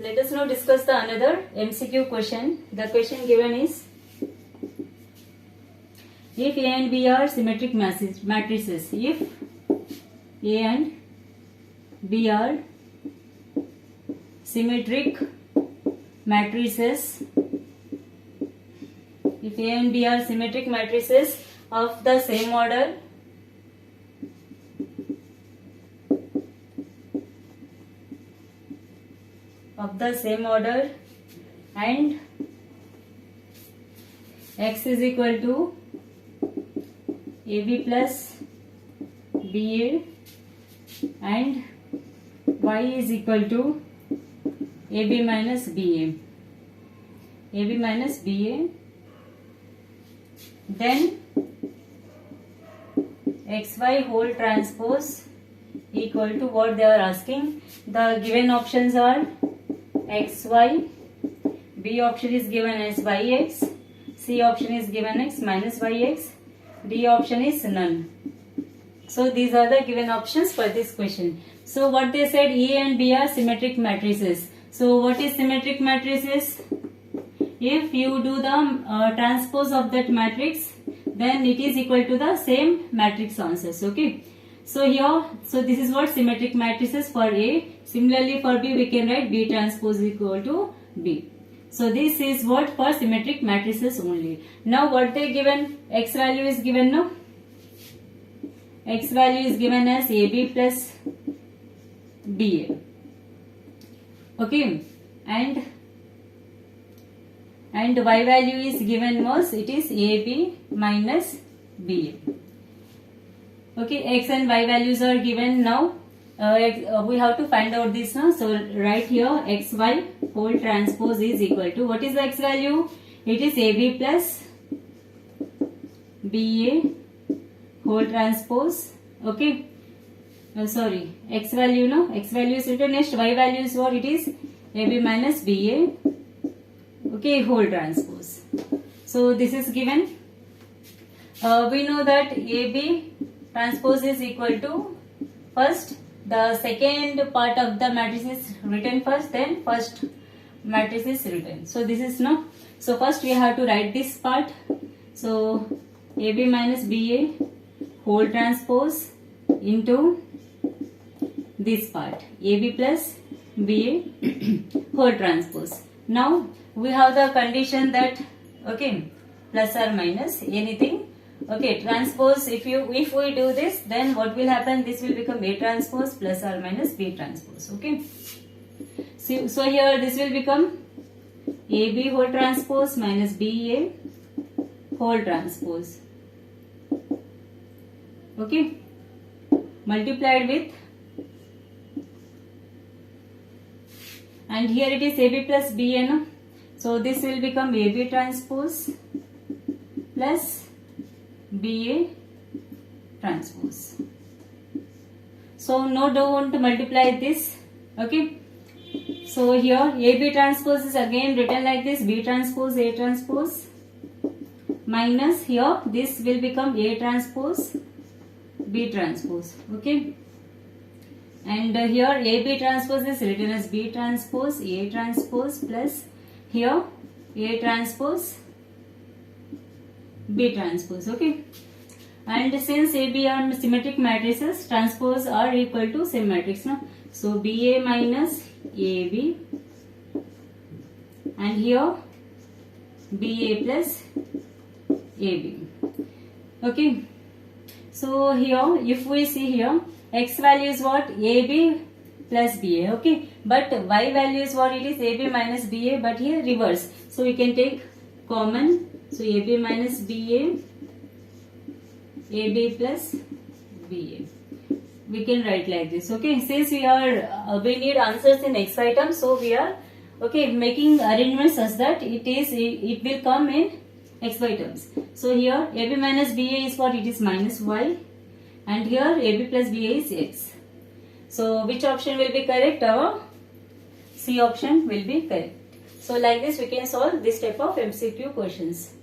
Let us now discuss the another MCQ question. The question given is, if A and B are symmetric matrices, if A and B are symmetric matrices, if A and B are symmetric matrices of the same order, and X is equal to AB plus BA and Y is equal to AB minus BA, then XY whole transpose equal to what they are asking. The given options are XY, B option is given as YX, C option is given X minus YX, D option is none. So these are the given options for this question. So what they said, A and B are symmetric matrices. So what is symmetric matrices? If you do the transpose of that matrix, then it is equal to the same matrix answers. Okay. So here, so this is what symmetric matrices for A. Similarly for B, we can write B transpose equal to B. So this is what for symmetric matrices only. Now what they given? X value is given, no? X value is given as AB plus BA. Okay. And Y value is given was, it is AB minus BA. Okay, X and Y values are given now. We have to find out this now. So right here XY whole transpose is equal to, what is the X value? It is AB plus BA whole transpose. Okay. Sorry, X value, no? X value is written. Next Y value is what? It is AB minus BA. Okay, whole transpose. So this is given. We know that AB transpose is equal to, first the second part of the matrix is written first, then first matrix is written. So this is no. So first we have to write this part. So AB minus BA whole transpose into this part, AB plus BA whole transpose. Now we have the condition that, okay, plus or minus anything. Okay, transpose, if we do this, then what will happen? This will become A transpose plus or minus B transpose. Okay. So here this will become AB whole transpose minus BA whole transpose. Okay. Multiplied with, and here it is AB plus BA, no? So this will become AB transpose plus BA transpose. So no, don't multiply this. Okay. So here AB transpose is again written like this, B transpose A transpose minus here this will become A transpose B transpose. Okay. And here AB transpose is written as B transpose A transpose plus here A transpose B transpose. Okay. And since AB are symmetric matrices, transpose are equal to same matrix, no? So BA minus AB and here BA plus AB. Okay. So here if we see here, X value is what? AB plus BA. Okay. But Y value is what? It is AB minus BA, but here reverse. So we can take common. So AB minus BA, AB plus BA. We can write like this. Okay. Since we need answers in X items, so we are making arrangements such that it will come in XY terms. So here AB minus BA is what? It is minus Y, and here AB plus BA is X. So which option will be correct? Our C option will be correct. So like this we can solve this type of MCQ questions.